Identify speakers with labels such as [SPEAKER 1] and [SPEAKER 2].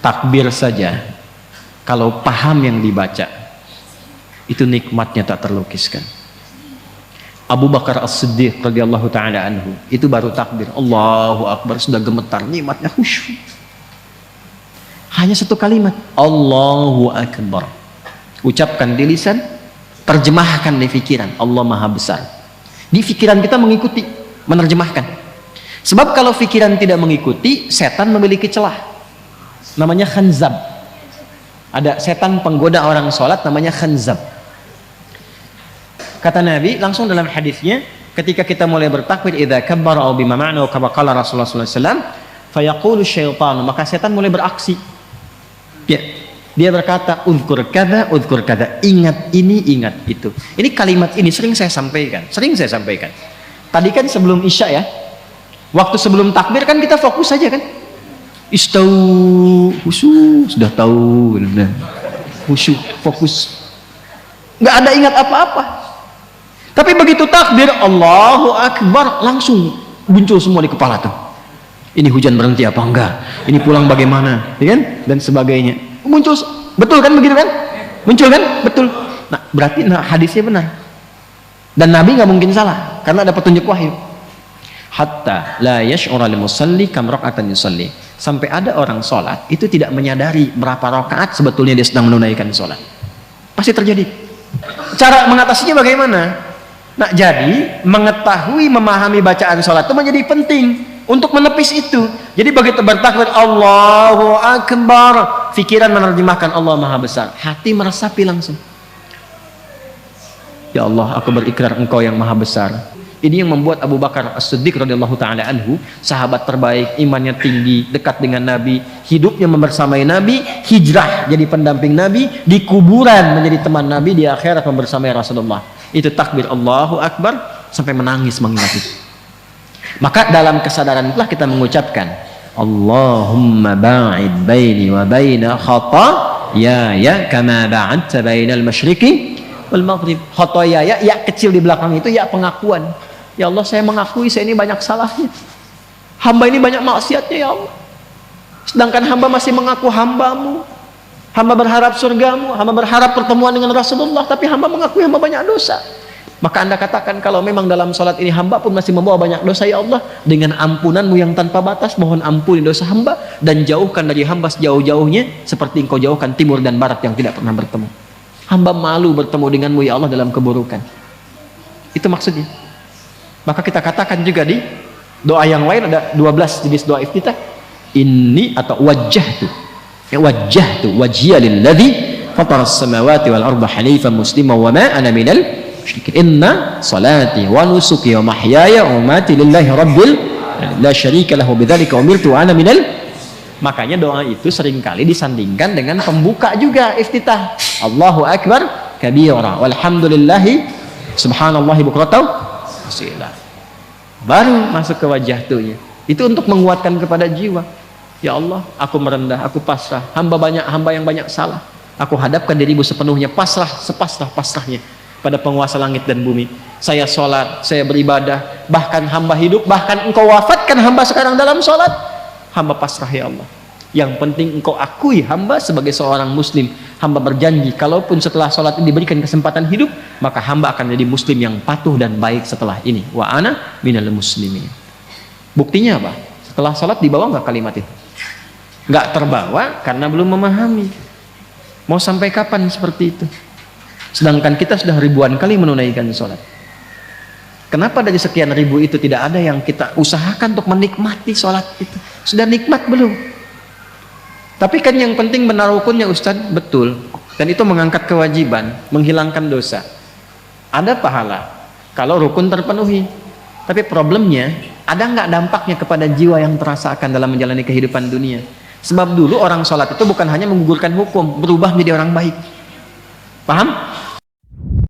[SPEAKER 1] takbir saja kalau paham yang dibaca itu nikmatnya tak terlukiskan. Abu Bakar As-Siddiq radhiyallahu taala anhu itu baru takbir Allahu Akbar sudah gemetar, nikmatnya khusyuk. Hanya satu kalimat Allahu Akbar, ucapkan di lisan, terjemahkan di pikiran, Allah Maha Besar. Di pikiran kita mengikuti, menerjemahkan. Sebab kalau pikiran tidak mengikuti, setan memiliki celah, namanya khanzab. Ada setan penggoda orang sholat namanya khanzab. Kata Nabi langsung dalam hadisnya, ketika kita mulai bertakbir, idza kabbara aw bima ma'na kama qala Rasulullah sallallahu alaihi wasallam, fayaqulu syaitan, maka setan mulai beraksi. Ya, dia berkata, uzkur kada, ingat ini, ingat itu. Ini kalimat ini sering saya sampaikan. Tadi kan sebelum Isya ya, waktu sebelum takbir kan kita fokus saja kan, istau, khusyuk, sudah tahu, khusyuk, fokus, nggak ada ingat apa-apa. Tapi begitu takbir Allahu Akbar, langsung muncul semua di kepala tuh. Ini hujan berhenti apa enggak? Ini pulang bagaimana? Ya kan? Dan sebagainya. Muncul, betul kan begitu kan? Muncul kan? Betul. Nah, berarti hadisnya benar. Dan Nabi nggak mungkin salah karena ada petunjuk wahyu. Hatta la yash'ura lil musalli kam raka'atan yusalli. Sampai ada orang sholat itu tidak menyadari berapa rakaat sebetulnya dia sedang menunaikan sholat. Pasti terjadi. Cara mengatasinya bagaimana? Nah, jadi mengetahui, memahami bacaan sholat itu menjadi penting untuk menepis itu. Jadi begitu bertakbir Allahu Akbar, pikiran menerjemahkan Allah Maha Besar, hati meresapi langsung. Ya Allah, aku berikrar Engkau yang Maha Besar. Ini yang membuat Abu Bakar As-Siddiq radhiyallahu taala anhu, sahabat terbaik, imannya tinggi, dekat dengan Nabi, hidupnya membersamai Nabi, hijrah jadi pendamping Nabi, di kuburan menjadi teman Nabi, di akhirat membersamai Rasulullah. Itu takbir Allahu Akbar sampai menangis mengingat itu. Maka dalam kesadaran itulah kita mengucapkan Allahumma ba'id baini wa baina khataaya kama ba'adta bainal masyriqi wal maghrib. Khataaya, ya kecil di belakang itu ya pengakuan. Ya Allah, saya mengakui saya ini banyak salahnya. Hamba ini banyak maksiatnya ya Allah. Sedangkan hamba masih mengaku hambamu. Hamba berharap surgamu, hamba berharap pertemuan dengan Rasulullah, tapi hamba mengakui hamba banyak dosa. Maka Anda katakan, kalau memang dalam salat ini hamba pun masih membawa banyak dosa, ya Allah, dengan ampunanmu yang tanpa batas, mohon ampuni dosa hamba dan jauhkan dari hamba sejauh-jauhnya seperti Engkau jauhkan timur dan barat yang tidak pernah bertemu. Hamba malu bertemu denganmu ya Allah dalam keburukan. Itu maksudnya. Maka kita katakan juga di doa yang lain, ada 12 jenis doa iftitah. Ini atau wajjahtu, wajjahtu wajhiya lilladzi fataras samawati wal arda hanifan musliman wa ma ana minal musyrikin. Inna salati wa nusuki wa mahyaya wa mamati lillahi rabbil la syarika lahu bidzalika umirtu wa ana minal. Makanya doa itu seringkali disandingkan dengan pembuka juga iftitah. Allahu akbar kabira walhamdulillahi subhanallahi bukratan wasila. Baru masuk ke wajjahtunya. Itu untuk menguatkan kepada jiwa. Ya Allah, aku merendah, aku pasrah. Hamba yang banyak salah. Aku hadapkan dirimu sepenuhnya, pasrah, sepasrah-pasrahnya pada penguasa langit dan bumi. Saya sholat, saya beribadah, bahkan hamba hidup, bahkan Engkau wafatkan hamba sekarang dalam sholat. Hamba pasrah ya Allah. Yang penting Engkau akui hamba sebagai seorang muslim. Hamba berjanji, kalaupun setelah sholat ini diberikan kesempatan hidup, maka hamba akan jadi muslim yang patuh dan baik setelah ini. Wa ana minal muslimin. Buktinya apa? Setelah sholat dibawa nggak kalimat itu? Nggak terbawa karena belum memahami. Mau sampai kapan seperti itu? Sedangkan kita sudah ribuan kali menunaikan sholat. Kenapa dari sekian ribu itu tidak ada yang kita usahakan untuk menikmati sholat itu? Sudah nikmat belum? Tapi kan yang penting benar rukunnya Ustaz, betul. Dan itu mengangkat kewajiban, menghilangkan dosa. Ada pahala kalau rukun terpenuhi. Tapi problemnya, ada nggak dampaknya kepada jiwa yang terasakan dalam menjalani kehidupan dunia? Sebab dulu orang sholat itu bukan hanya menggugurkan hukum, berubah menjadi orang baik. Paham?